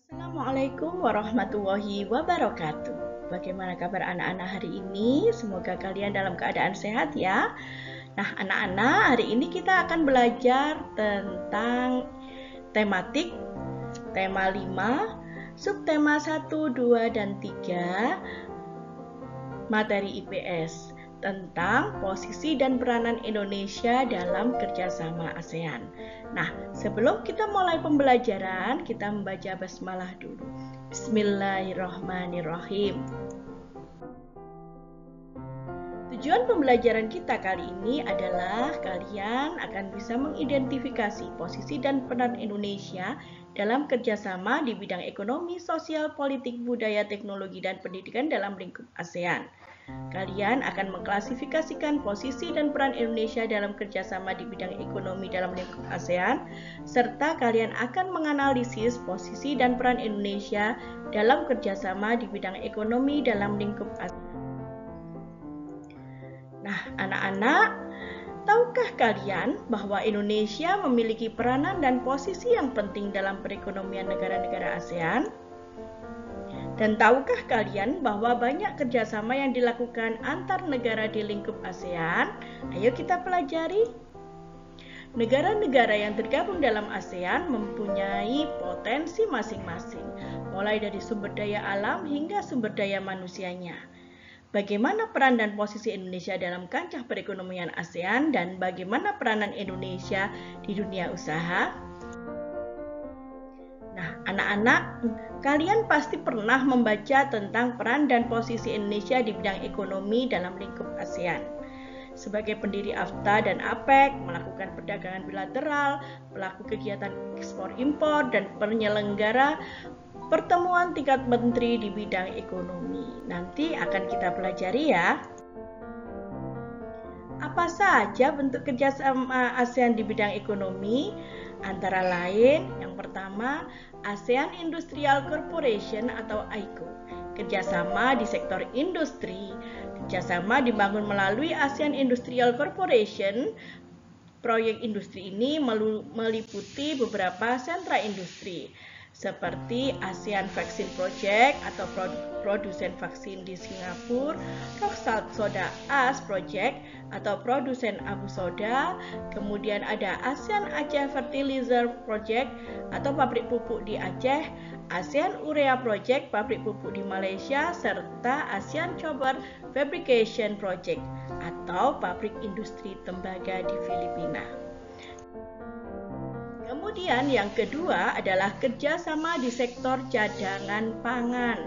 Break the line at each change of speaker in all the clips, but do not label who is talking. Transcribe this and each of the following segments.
Assalamualaikum warahmatullahi wabarakatuh. Bagaimana kabar anak-anak hari ini? Semoga kalian dalam keadaan sehat ya. Nah, anak-anak, hari ini kita akan belajar tentang tematik, tema 5, subtema 1, 2, dan 3, materi IPS tentang posisi dan peranan Indonesia dalam kerjasama ASEAN. Nah, sebelum kita mulai pembelajaran, kita membaca basmalah dulu. Bismillahirrahmanirrahim. Tujuan pembelajaran kita kali ini adalah kalian akan bisa mengidentifikasi posisi dan peran Indonesia dalam kerjasama di bidang ekonomi, sosial, politik, budaya, teknologi, dan pendidikan dalam lingkup ASEAN. Kalian akan mengklasifikasikan posisi dan peran Indonesia dalam kerjasama di bidang ekonomi dalam lingkup ASEAN, serta kalian akan menganalisis posisi dan peran Indonesia dalam kerjasama di bidang ekonomi dalam lingkup ASEAN. Nah, anak-anak, tahukah kalian bahwa Indonesia memiliki peranan dan posisi yang penting dalam perekonomian negara-negara ASEAN? Dan tahukah kalian bahwa banyak kerjasama yang dilakukan antar negara di lingkup ASEAN? Ayo kita pelajari. Negara-negara yang tergabung dalam ASEAN mempunyai potensi masing-masing, mulai dari sumber daya alam hingga sumber daya manusianya. Bagaimana peran dan posisi Indonesia dalam kancah perekonomian ASEAN dan bagaimana peranan Indonesia di dunia usaha? Nah, anak-anak, kalian pasti pernah membaca tentang peran dan posisi Indonesia di bidang ekonomi dalam lingkup ASEAN. Sebagai pendiri AFTA dan APEC, melakukan perdagangan bilateral, pelaku kegiatan ekspor impor, dan penyelenggara pertemuan tingkat menteri di bidang ekonomi. Nanti akan kita pelajari ya. Apa saja bentuk kerjasama ASEAN di bidang ekonomi? Antara lain, yang pertama, ASEAN Industrial Corporation atau AICO, kerjasama di sektor industri. Kerjasama dibangun melalui ASEAN Industrial Corporation. Proyek industri ini meliputi beberapa sentra industri, seperti ASEAN Vaccine Project atau produsen vaksin di Singapura, Rock Salt Soda AS Project atau produsen abu soda, kemudian ada ASEAN Aceh Fertilizer Project atau pabrik pupuk di Aceh, ASEAN Urea Project pabrik pupuk di Malaysia, serta ASEAN Chopper Fabrication Project atau pabrik industri tembaga di Filipina. Kemudian yang kedua adalah kerjasama di sektor cadangan pangan.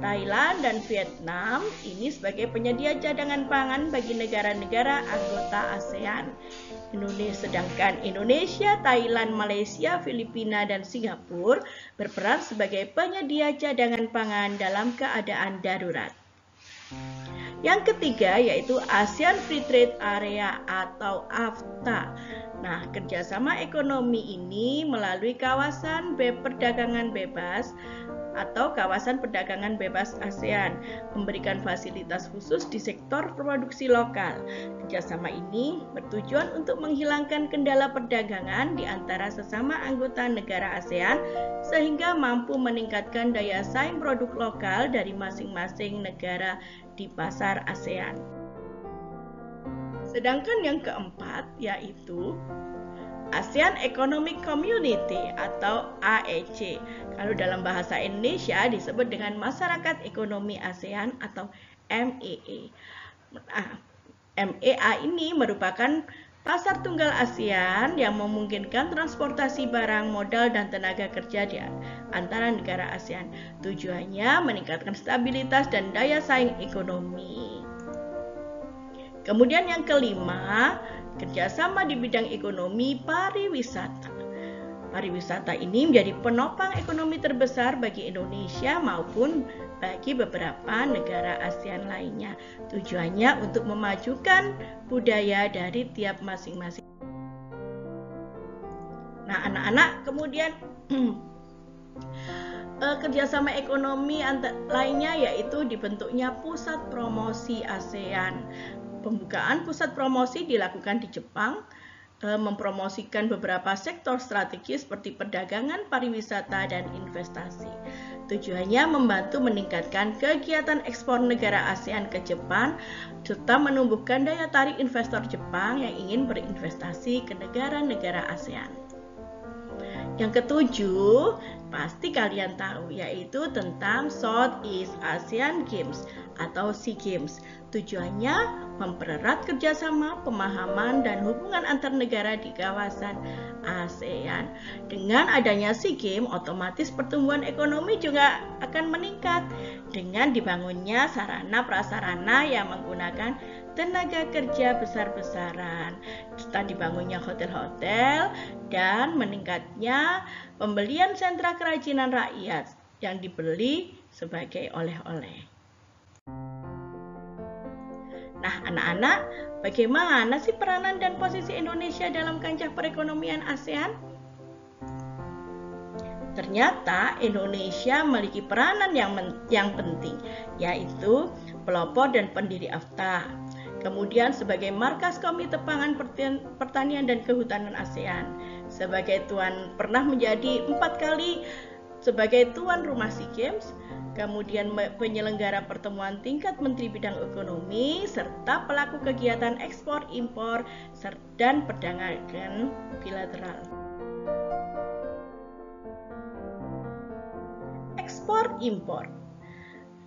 Thailand dan Vietnam ini sebagai penyedia cadangan pangan bagi negara-negara anggota ASEAN. Sedangkan Indonesia, Thailand, Malaysia, Filipina, dan Singapura berperan sebagai penyedia cadangan pangan dalam keadaan darurat. Yang ketiga yaitu ASEAN Free Trade Area atau AFTA. Nah, kerjasama ekonomi ini melalui kawasan perdagangan bebas atau kawasan perdagangan bebas ASEAN, memberikan fasilitas khusus di sektor produksi lokal. Kerjasama ini bertujuan untuk menghilangkan kendala perdagangan di antara sesama anggota negara ASEAN, sehingga mampu meningkatkan daya saing produk lokal dari masing-masing negara di pasar ASEAN. Sedangkan yang keempat yaitu ASEAN Economic Community atau AEC. Kalau dalam bahasa Indonesia disebut dengan Masyarakat Ekonomi ASEAN atau MEA. MEA ini merupakan pasar tunggal ASEAN yang memungkinkan transportasi barang, modal, dan tenaga kerja di antara negara ASEAN. Tujuannya meningkatkan stabilitas dan daya saing ekonomi. Kemudian yang kelima, kerjasama di bidang ekonomi pariwisata. Pariwisata ini menjadi penopang ekonomi terbesar bagi Indonesia maupun bagi beberapa negara ASEAN lainnya. Tujuannya untuk memajukan budaya dari tiap masing-masing. Nah, anak-anak, kemudian kerjasama ekonomi lainnya yaitu dibentuknya pusat promosi ASEAN. Pembukaan pusat promosi dilakukan di Jepang, mempromosikan beberapa sektor strategis seperti perdagangan, pariwisata, dan investasi. Tujuannya membantu meningkatkan kegiatan ekspor negara ASEAN ke Jepang, serta menumbuhkan daya tarik investor Jepang yang ingin berinvestasi ke negara-negara ASEAN. Yang ketujuh, pasti kalian tahu, yaitu tentang Southeast Asian Games atau SEA Games. Tujuannya mempererat kerjasama, pemahaman, dan hubungan antar negara di kawasan ASEAN. Dengan adanya SEA Games, otomatis pertumbuhan ekonomi juga akan meningkat dengan dibangunnya sarana-prasarana yang menggunakan tenaga kerja besar-besaran, serta dibangunnya hotel-hotel, dan meningkatnya pembelian sentra kerajinan rakyat yang dibeli sebagai oleh-oleh. Nah, anak-anak, bagaimana sih peranan dan posisi Indonesia dalam kancah perekonomian ASEAN? Ternyata Indonesia memiliki peranan yang penting, yaitu pelopor dan pendiri AFTA. Kemudian sebagai markas Komite Pangan Pertanian dan Kehutanan ASEAN, sebagai pernah menjadi 4 kali sebagai tuan rumah SEA Games, kemudian penyelenggara pertemuan tingkat Menteri Bidang Ekonomi, serta pelaku kegiatan ekspor, impor, dan perdagangan bilateral. Ekspor impor.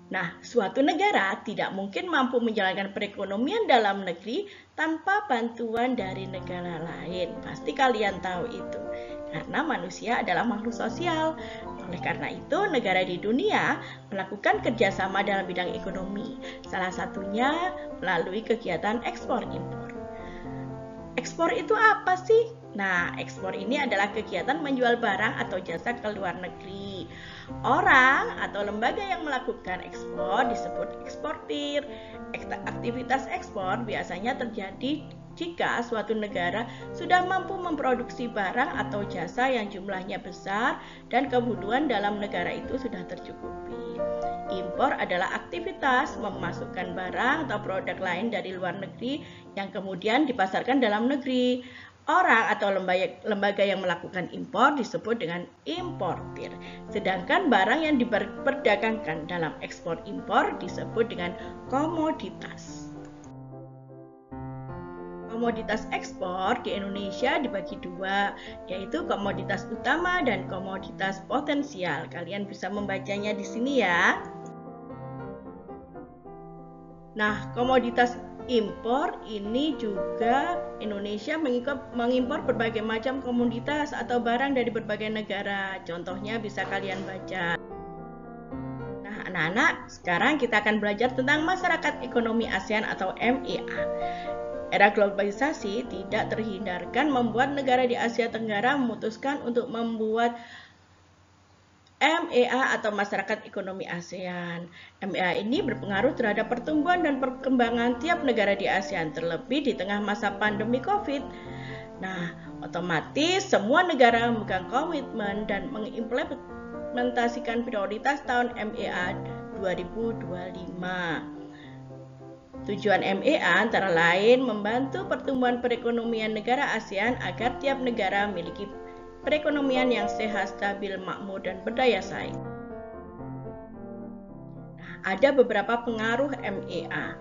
Nah, suatu negara tidak mungkin mampu menjalankan perekonomian dalam negeri tanpa bantuan dari negara lain. Pasti kalian tahu itu. Karena manusia adalah makhluk sosial. Oleh karena itu, negara di dunia melakukan kerjasama dalam bidang ekonomi. Salah satunya melalui kegiatan ekspor-impor. Ekspor itu apa sih? Nah, ekspor ini adalah kegiatan menjual barang atau jasa ke luar negeri. Orang atau lembaga yang melakukan ekspor disebut eksportir. Aktivitas ekspor biasanya terjadi jika suatu negara sudah mampu memproduksi barang atau jasa yang jumlahnya besar dan kebutuhan dalam negara itu sudah tercukupi. Impor adalah aktivitas memasukkan barang atau produk lain dari luar negeri yang kemudian dipasarkan dalam negeri. Orang atau lembaga yang melakukan impor disebut dengan importir. Sedangkan barang yang diperdagangkan dalam ekspor impor disebut dengan komoditas. Komoditas ekspor di Indonesia dibagi dua, yaitu komoditas utama dan komoditas potensial. Kalian bisa membacanya di sini ya. Nah, komoditas impor ini juga Indonesia mengimpor berbagai macam komoditas atau barang dari berbagai negara. Contohnya bisa kalian baca. Nah, anak-anak, sekarang kita akan belajar tentang masyarakat ekonomi ASEAN atau MEA. Era globalisasi tidak terhindarkan membuat negara di Asia Tenggara memutuskan untuk membuat MEA atau Masyarakat Ekonomi ASEAN. MEA ini berpengaruh terhadap pertumbuhan dan perkembangan tiap negara di ASEAN, terlebih di tengah masa pandemi COVID. Nah, otomatis semua negara memegang komitmen dan mengimplementasikan prioritas tahun MEA 2025. Tujuan MEA antara lain membantu pertumbuhan perekonomian negara ASEAN agar tiap negara memiliki perekonomian yang sehat, stabil, makmur, dan berdaya saing. Nah, ada beberapa pengaruh MEA.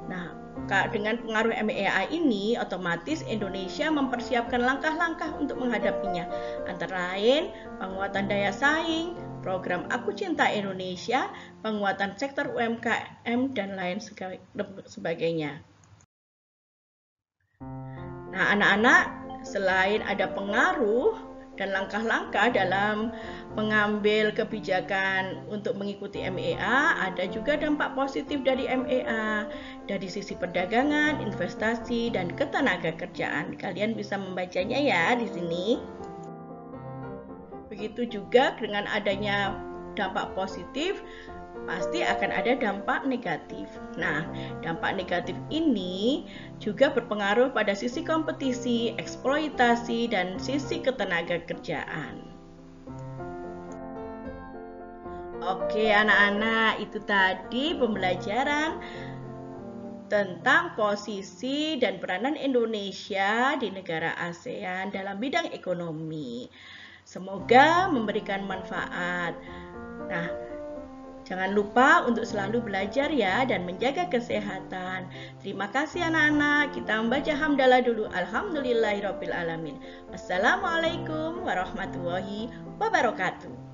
Nah, dengan pengaruh MEA ini, otomatis Indonesia mempersiapkan langkah-langkah untuk menghadapinya. Antara lain, penguatan daya saing, program Aku Cinta Indonesia, penguatan sektor UMKM, dan lain sebagainya. Nah, anak-anak, selain ada pengaruh dan langkah-langkah dalam mengambil kebijakan untuk mengikuti MEA, ada juga dampak positif dari MEA dari sisi perdagangan, investasi, dan ketenagakerjaan. Kalian bisa membacanya ya di sini. Begitu juga dengan adanya dampak positif, pasti akan ada dampak negatif. Nah, dampak negatif ini juga berpengaruh pada sisi kompetisi, eksploitasi, dan sisi ketenagakerjaan. Oke, anak-anak, itu tadi pembelajaran tentang posisi dan peranan Indonesia di negara ASEAN dalam bidang ekonomi. Semoga memberikan manfaat. Nah, jangan lupa untuk selalu belajar ya dan menjaga kesehatan. Terima kasih anak-anak. Kita membaca hamdalah dulu. Alhamdulillahirabbil alamin. Wassalamualaikum warahmatullahi wabarakatuh.